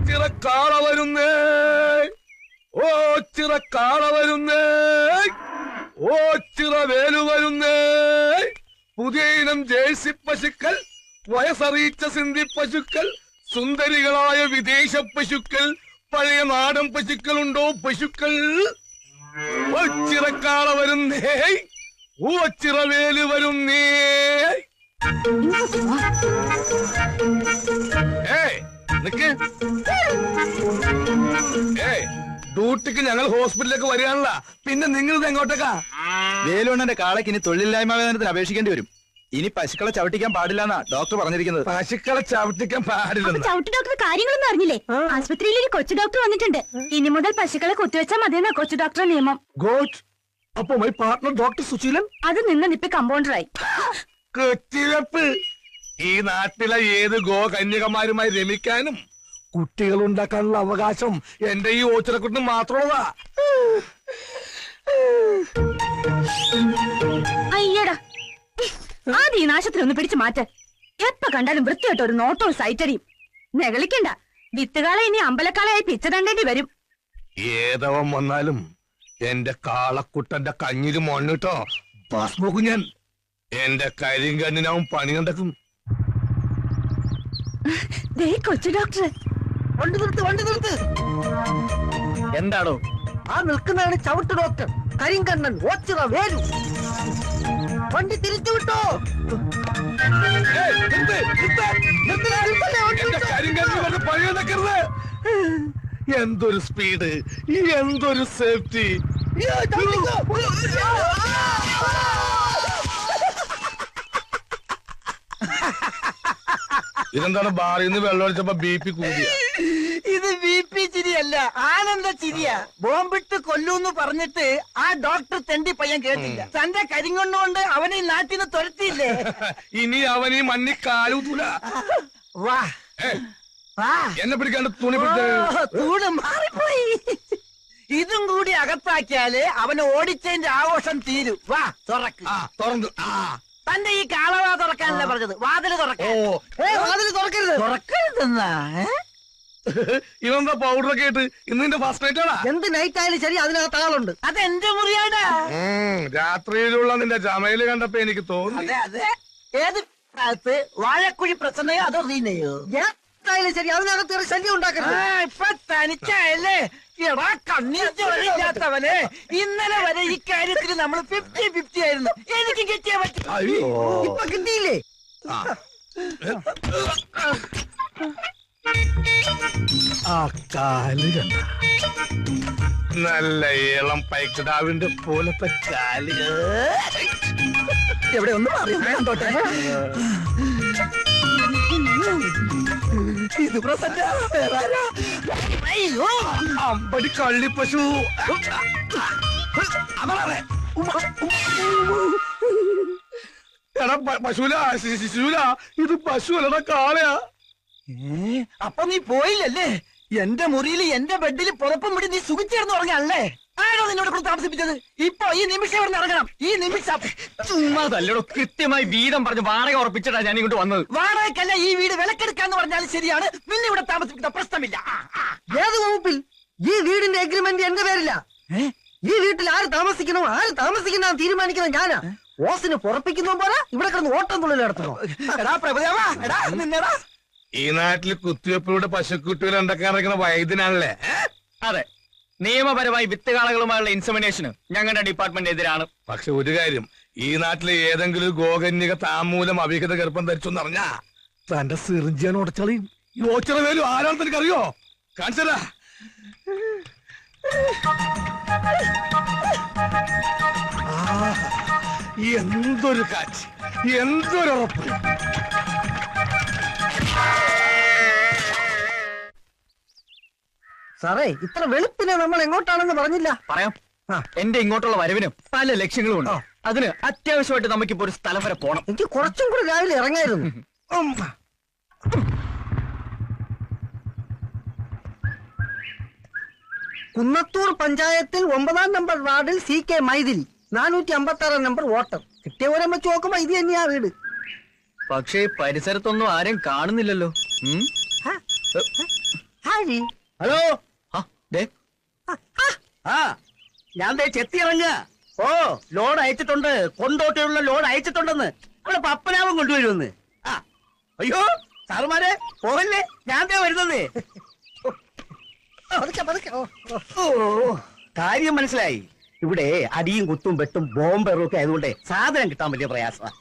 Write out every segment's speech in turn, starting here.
ചിറക്കാള വരുന്നേ, ഓ ചിറക്കാള വരുന്നേ, ഓ ചിറവേലു വരുന്നേ. പുതിയ ഇനം ജേഴ്സി പശുക്കൾ, വയസ്സറിയിച്ച സിന്ധി പശുക്കൾ, സുന്ദരികളായ വിദേശ പശുക്കൾ, പഴയ നാടൻ പശുക്കളുണ്ടോ പശുക്കൾ? ഓ ചിറക്കാള വരുന്നേ, ഓ ചിറവേലു വരുന്നേ. ഡ്യൂട്ടിക്ക് ഞങ്ങൾ ഹോസ്പിറ്റലിലേക്ക് വരികയാണല്ല, പിന്നെ നിങ്ങൾ ഇത് എങ്ങോട്ടേക്കാ? വേലുണ്ണന്റെ കാളയ്ക്ക് ഇനി തൊഴിലില്ലായ്മ വേതനത്തിന് അപേക്ഷിക്കേണ്ടി വരും. ഇനി പശുക്കളെ ചവിട്ടിക്കാൻ പാടില്ലെന്നാ ഡോക്ടർ പറഞ്ഞിരിക്കുന്നത്. പശുക്കളെ ചവിട്ടിക്കാൻ പാടില്ല. ചവിട്ടി ഡോക്ടർ കാര്യങ്ങളൊന്നും അറിഞ്ഞില്ലേ? ആശുപത്രിയിൽ ഒരു കൊച്ചു ഡോക്ടർ വന്നിട്ടുണ്ട്. ഇനി മുതൽ പശുക്കളെ കുത്തിവെച്ചാൽ മതിയെന്നാ കൊച്ചു ഡോക്ടറെ നിയമം. ഗോഡ്. അപ്പൊ മൈ പാർട്ണർ ഡോക്ടർ സുശീലൻ അത് നിന്നിപ്പ കമ്പൗണ്ടറായി. കുത്തിവെപ്പ് ഈ നാട്ടിലെ ഏത് ഗോ കന്യകമാരുമായി രമിക്കാനും കുട്ടികൾ ഉണ്ടാക്കാനുള്ള അവകാശം എന്റെ ഈ ഓച്ചിറക്കുട്ടിന് മാത്രമുള്ളതാ. അയ്യടാ, ആദ്യം ഈ നാശത്തിൽ ഒന്ന് പിടിച്ചു മാറ്റ. എപ്പ കണ്ടാലും വൃത്തിയായിട്ട് ഒരു നോട്ടവും സൈറ്റടിയും. നെകളിക്കണ്ട, വിത്തുകാളെ ഇനി അമ്പലക്കാളയായി പിച്ച തണ്ടേണ്ടി വരും. ഏതവൻ വന്നാലും എന്റെ കാളക്കുട്ടന്റെ കഞ്ഞില് മണ്ണിട്ടോ പാസ് നോക്കും ഞാൻ. എന്റെ കരിങ്കണ്ണിനാവും പണി കണ്ടെത്തും. കൊച്ചു ഡോക്ടർ വണ്ടി നിർത്ത്, വണ്ടി നിർത്ത്. എന്താണോ ആ നിൽക്കുന്നതാണ് ചവിട്ട് ഡോക്ടർ കരിങ്കണ്ണൻ ഓച്ചിറ വേലു. വണ്ടി തിരിച്ചു വിട്ടോ. പണി കണ്ടെക്കരുത്. എന്തൊരു സ്പീഡ്, എന്തൊരു സേഫ്റ്റി. ഇതെന്താണ് ബാറിൽ നിന്ന് വെള്ളം ഒഴിച്ചപ്പോ BP കൂടിയ? ഇത് BP ചിരിയല്ല, ആനന്ദ ചിരിയാ. ബോംബിട്ട് കൊല്ലൂന്ന് പറഞ്ഞിട്ട് ആ ഡോക്ടർ തെണ്ടി പയ്യൻ കേട്ടില്ല. തന്റെ കരിങ്കൊണ്ടുകൊണ്ട് അവനെ ഈ നാട്ടിൽ നിന്ന് തുരത്തിയില്ലേ? ഇനി അവനീ മണ്ണി കാലൂത്തൂല. വാ വാ, എന്നെ പിടിക്കാണ്ട് തുണി തൂണ് മാറിപ്പോയി. ഇതും കൂടി അകത്താക്കിയാല് അവന് ഓടിച്ചതിന്റെ ആഘോഷം തീരും. വാ തുറക്ക്. തുറന്നു. തന്റെ ഈ കാളവാ തുറക്കാനല്ല പറഞ്ഞത്, വാതില് തുറക്കാൻ. വാതില് തുറക്കരുത്. തുറക്കരുതെന്നാ? ഇവന്താ പൗഡറൊക്കെ ഇട്ട് ഇന്നിന്റെ ഫസ്റ്റ് നൈറ്റ് ആണാ? എന്ത് നൈറ്റ് ആയാലും ശരി, അതിനകത്ത് ആളുണ്ട്. അതെന്റെ മുറിയാടാ. രാത്രിയിലുള്ള നിന്റെ ചമയില് കണ്ടപ്പോ എനിക്ക് തോന്നി. അതെ അതെ. ഏത് കാലത്ത് വാഴക്കുഴി പ്രസന്നയോ അതോ റീനയോ? ഏതായാലും ശരി, അതിനകത്ത് ഒരു ശല്യം ഉണ്ടാക്കരുത്. ഇപ്പൊ തനിച്ചായല്ലേ? എടാ കണ്ണീർ ചോരയില്ലാത്തവനെ, ഇന്നലെ വരെ ഈ കാര്യത്തിൽ നമ്മൾ 50-50 ആയിരുന്നു. എനിക്ക് കിട്ടിയാ പറ്റും. ഇപ്പൊ കിട്ടിയില്ലേ? ആ കാല് കണ്ട നല്ല ഏളം പൈക്കിടാവിന്റെ പോലത്തെ കാല്. എവിടെ ഒന്ന് അറിയാണ്ടോട്ടെ. ഇത് പ്രസന്ന. അയ്യോ, അമ്പടി കള്ളിപ്പശു. എടാ പശുല, ശിശുല, ഇത് പശു അല്ലടാ കാളയാ. അപ്പൊ നീ പോയില്ലല്ലേ? എന്റെ മുറിയിൽ എന്റെ ബെഡിൽ പുറപ്പും പിടി നീ സുഖിച്ചേർന്ന് ഉറങ്ങാണല്ലേ? ആരോ നിന്നോട് കൂടെ താമസിപ്പിച്ചത്? ഇപ്പൊ ഈ നിമിഷം ഇവിടെ ഇറങ്ങണം. ഈ നിമിഷം. ചുമ്മാതല്ലോ, കൃത്യമായി വീതം പറഞ്ഞ് വാടക ഉറപ്പിച്ചിട്ടാ ഞാൻ ഇങ്ങോട്ട് വന്നത്. വാടകയ്ക്കല്ല, ഈ വീട് വിലക്കെടുക്കാന്ന് പറഞ്ഞാലും ശരിയാണ്. നിന്നെ ഇവിടെ താമസിപ്പിക്കുന്ന പ്രശ്നമില്ല. ഏത് വകുപ്പിൽ? ഈ വീടിന്റെ എഗ്രിമെന്റ് എന്റെ പേരില്ല. ഈ വീട്ടിൽ ആര് താമസിക്കണോ ആര് താമസിക്കുന്ന തീരുമാനിക്കുന്നത് ഞാനാ. ഓസിന് പുറപ്പിക്കുന്ന പോലെ ഇവിടെ കിടന്ന് ഓട്ടം തുള്ളൽ നടത്തണോ? എടാ പ്രഭുദേവാ, എടാ നിന്നെടാ. ഈ നാട്ടിൽ കുത്തിവെപ്പിലൂടെ പശുക്കുട്ടികൾ ഉണ്ടാക്കാറിക്കുന്ന വൈദ്യനാണല്ലേ? അതെ, നിയമപരമായി വിത്തുകാളകളുമായുള്ള ഇൻസെമിനേഷന് ഞങ്ങളുടെ ഡിപ്പാർട്ട്മെന്റ് എതിരാണ്. പക്ഷെ ഒരു കാര്യം, ഈ നാട്ടിലെ ഏതെങ്കിലും ഗോകന്യക താമൂലം അവിഹിത ഗർഭം ധരിച്ചെന്നറിഞ്ഞാ തന്റെ സിറിഞ്ചിയാണ് ഉടച്ചളയും. ഈ ഓച്ചിറ വേലു ആരാണെന്ന് എനിക്കറിയോ? കാണിച്ചതാ. എന്തൊരു കാറ്റ്, എന്തൊരുറപ്പ്. സാറേ, ഇത്ര വെളുപ്പിനെ നമ്മൾ എങ്ങോട്ടാണെന്ന് പറഞ്ഞില്ല. പറയാം. എന്റെ ഇങ്ങോട്ടുള്ള വരവിന് പല ലക്ഷ്യങ്ങളും ഉണ്ട്. അതിന് അത്യാവശ്യമായിട്ട് നമുക്കിപ്പോ ഒരു സ്ഥലം വരെ പോണം. എനിക്ക് കുറച്ചും കൂടി രാവിലെ ഇറങ്ങായിരുന്നു. കുന്നത്തൂർ പഞ്ചായത്തിൽ 9-ാം നമ്പർ വാർഡിൽ CK മൈഥിലി, 456 നമ്പർ വോട്ടർ. കിട്ടിയ ഓരം വെച്ച് നോക്കുമ്പോ ഇത് തന്നെയാ വീട്. പക്ഷേ പരിസരത്തൊന്നും ആരും കാണുന്നില്ലല്ലോ. ആര്? ഹലോ ആ ഞാൻ ദേ ചെത്തി ഇറങ്ങുക. ഓ ലോഡ് അയച്ചിട്ടുണ്ട്, കൊണ്ടോട്ടിയുള്ള ലോഡ് അയച്ചിട്ടുണ്ടെന്ന്. അവിടെ പപ്പനാവും കൊണ്ടുവരുമെന്ന്. ആ അയ്യോ സാറുമാരെ പോകല്ലേ, ഞാൻ ദേ വരുന്നത്. ഓ കാര്യം മനസ്സിലായി. ഇവിടെ അടിയും കുത്തും വെട്ടും ബോംബെറും ഒക്കെ ആയതുകൊണ്ട് സാധനം കിട്ടാൻ വലിയ പ്രയാസമാണ്.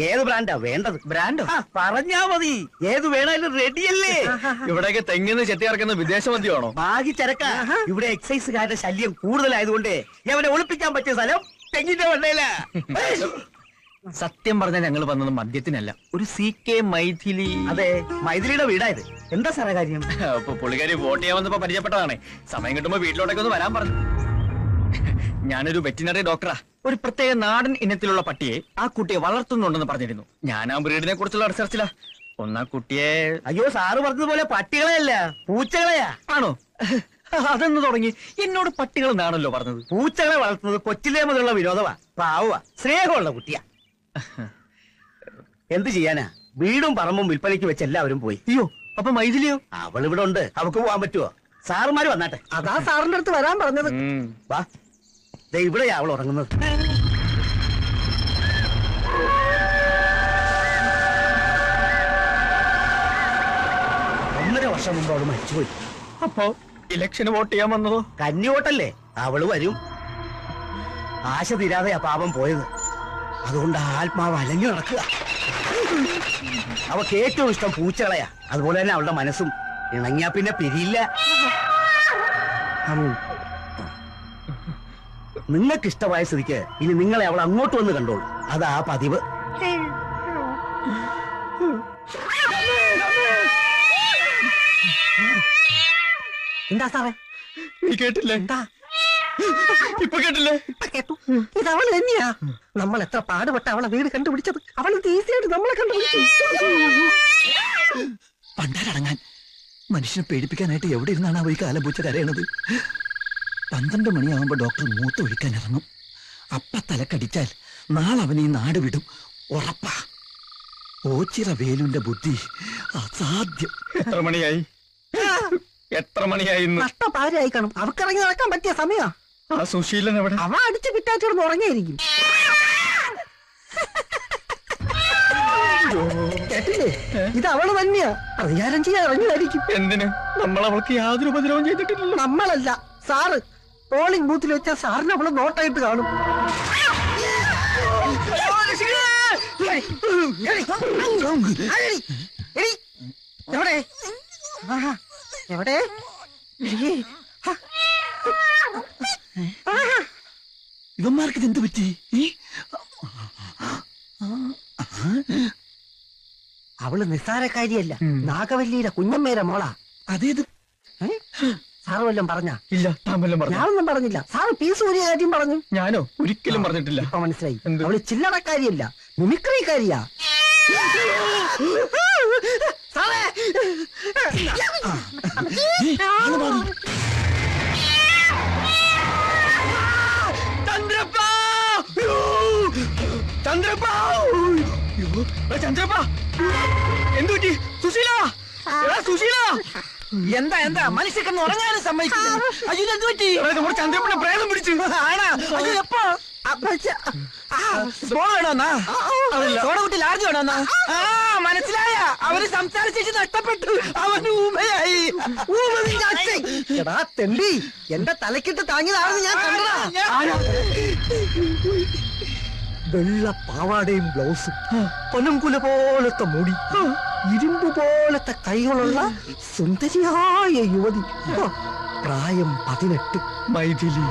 ഏത് ബ്രാൻഡാ വേണ്ടത്? ബ്രാൻഡോ? പറഞ്ഞാ മതി, ഏത് വേണേലും റെഡിയല്ലേ. ഇവിടെയൊക്കെ തെങ്ങിന്ന് ചെത്തി ഇറക്കുന്ന വിദേശ മദ്യമാണോ? ബാഗി ചരക്ക. ഇവിടെ എക്സൈസുകാരുടെ ശല്യം കൂടുതലായതുകൊണ്ട് അവനെ ഒളിപ്പിക്കാൻ പറ്റിയ സ്ഥലം തെങ്ങിന്റെ വണ്ടയില. സത്യം പറഞ്ഞാൽ ഞങ്ങൾ വന്നത് മദ്യത്തിനല്ല, ഒരു CK മൈഥിലി. അതെ, മൈഥിലിയുടെ വീടായത്. എന്താ സാറേ കാര്യം? അപ്പൊ പുള്ളിക്കാരി വോട്ട് ചെയ്യാൻ വന്നപ്പോ പരിചയപ്പെട്ടതാണേ. സമയം കിട്ടുമ്പോ വീട്ടിലോട്ടൊക്കെ ഒന്ന് വരാൻ പറഞ്ഞു. ഞാനൊരു വെറ്റിനറി ഡോക്ടറാ. ഒരു പ്രത്യേക നാടൻ ഇനത്തിലുള്ള പട്ടിയെ ആ കുട്ടിയെ വളർത്തുന്നുണ്ടെന്ന് പറഞ്ഞിരുന്നു. ഞാൻ ആ ബ്രീഡിനെ കുറിച്ചുള്ള റിസർച്ചിലാ. ഒന്നാ കുട്ടിയെ... അയ്യോ സാറ് പറഞ്ഞതുപോലെ പട്ടികളെയല്ല, പൂച്ചകളെയാ. ആണോ? അതെന്ന് തുടങ്ങി എന്നോട് പട്ടികൾ എന്നാണല്ലോ പറഞ്ഞത്. പൂച്ചകളെ വളർത്തുന്നത് കൊച്ചിലേ മുതലുള്ള വിനോദമാ. പാവുക, സ്നേഹമുള്ള കുട്ടിയാ. എന്ത് ചെയ്യാനാ, വീടും പറമ്പും വിൽപ്പനയ്ക്ക് വെച്ച് എല്ലാവരും പോയി. അയ്യോ, അപ്പൊ മൈഥിലിയോ? അവൾ ഇവിടെ ഉണ്ട്, അവക്ക് പോവാൻ പറ്റുമോ? സാറുമാര് വന്നാട്ടെ. അതാ സാറിന്റെ അടുത്ത് വരാൻ പറഞ്ഞത്. വാ, ദേ ഇവിടെയാ അവൾ ഉറങ്ങുന്നത്. 1.5 വർഷം മുമ്പ് അവള് മരിച്ചുപോയി. അപ്പോ ഇലക്ഷന് വോട്ട് ചെയ്യാൻ വന്നതോ? കന്നി വോട്ടല്ലേ, അവള് വരും. ആശ തീരാതെയാ പാപം പോയത്. അതുകൊണ്ട് ആത്മാവ് അലഞ്ഞു നടക്കുക. അവക്ക് ഏറ്റവും ഇഷ്ടം പൂച്ചകളെയാ. അതുപോലെ തന്നെ അവളുടെ മനസ്സും. ഇണങ്ങിയാ പിന്നെ പിരിയില്ല. നിങ്ങൾക്ക് ഇഷ്ടമായ സ്ഥിതിക്ക് ഇനി നിങ്ങളെ അവൾ അങ്ങോട്ട് വന്ന് കണ്ടോളൂ. അതാ പതിവ്. എന്താ സാറേ? നീ കേട്ടില്ലേ? എന്താ ഇപ്പൊ കേട്ടില്ലേ? കേട്ടു. ഇത് അവൾ തന്നെയാ. നമ്മൾ എത്ര പാടുപെട്ട അവളെ വീട് കണ്ടുപിടിച്ചത്. അവൾ ഈസിയായിട്ട് നമ്മളെ കണ്ടുപിടിച്ചു. പണ്ടാരടങ്ങാൻ മനുഷ്യനെ പേടിപ്പിക്കാനായിട്ട് എവിടെ ഇരുന്നാണ് അവ ഈ കാലം പൂച്ച കരയണത്? 12 മണിയാകുമ്പോ ഡോക്ടർ മൂത്ത് ഒഴിക്കാൻ ഇറങ്ങും. അപ്പ തലക്കടിച്ചാൽ നാളെ അവൻ ഈ നാട് വിടും, ഉറപ്പാ. ഓച്ചിറ വേലുന്റെ ബുദ്ധി അസാധ്യം. എത്ര മണിയായി? എത്ര മണിയായി? നഷ്ടപാരായി കാണും. അവക്കിറങ്ങി നടക്കാൻ പറ്റിയ സമയാ. ആ സുശീലൻ എവിടെ? അവ അടിച്ച് പിറ്റാച്ചിടന്ന് ഉറങ്ങിയിരിക്കും. കേട്ടില്ലേ? ഇത് അവള് തന്നെയാ. പ്രതികാരം ചെയ്യാൻ ഇറങ്ങിയതായിരിക്കും. എന്തിന്? നമ്മൾ അവൾക്ക് യാതൊരു ഉപദ്രവം ചെയ്തിട്ടില്ലല്ലോ. നമ്മളല്ല, സാറ്. പോളിംഗ് ബൂത്തിൽ വെച്ചാൽ സാറിന് അവള് നോട്ടായിട്ട് കാണും. എവിടെ എവിടെ? ഇവന്മാർക്ക് ഇതെന്ത് പറ്റി? അവള് നിസ്സാരക്കാരിയല്ല, നാഗവല്ലിയുടെ കുഞ്ഞമ്മേരെ മോളാ. അതേത്? സാറ് വല്ലതും പറഞ്ഞ? ഇല്ല, താൻ വല്ലതും പറഞ്ഞു? ഞാനൊന്നും പറഞ്ഞില്ല. സാറ് പീസ് ഊരിയ കാര്യം പറഞ്ഞു. ഞാനോ? ഒരിക്കലും പറഞ്ഞിട്ടില്ല. ഇപ്പൊ മനസ്സിലായി. എന്ത്? അവള് ചില്ലറക്കാരിയല്ല, മിമിക്രിക്കാരിയാ. സാറേ എന്തുപറ്റി? സുശീല! സുശീല! എന്താ എന്താ മനുഷ്യക്കെന്ന് ഉറങ്ങാനും സമ്മതിക്കില്ല. അയ്യോ എന്ത് പറ്റി? നമ്മുടെ ചന്ദ്രപ്പനെ പ്രേതം പിടിച്ചു. ആണാ? അയ്യോ എപ്പോ? സോഡ വേണോന്നാ? സോഡ കുട്ടി ലാർജ് വേണോന്നാ? ആ മനസ്സിലായ. അവര് സംസാരിച്ചു നഷ്ടപ്പെട്ടു. അവന് ഊമയായി. എടാ തെണ്ടി, എന്റെ തലക്കിട്ട് താങ്ങിയതാണെന്ന് ഞാൻ കണ്ടതാ. വെള്ള പാവാടയും ബ്ലൗസും, പനംകുല പോലത്തെ മുടി, ഇരുമ്പ് പോലത്തെ കൈകളുള്ള സുന്ദരിയായ യുവതി. പ്രായം 18. മൈഥിലി.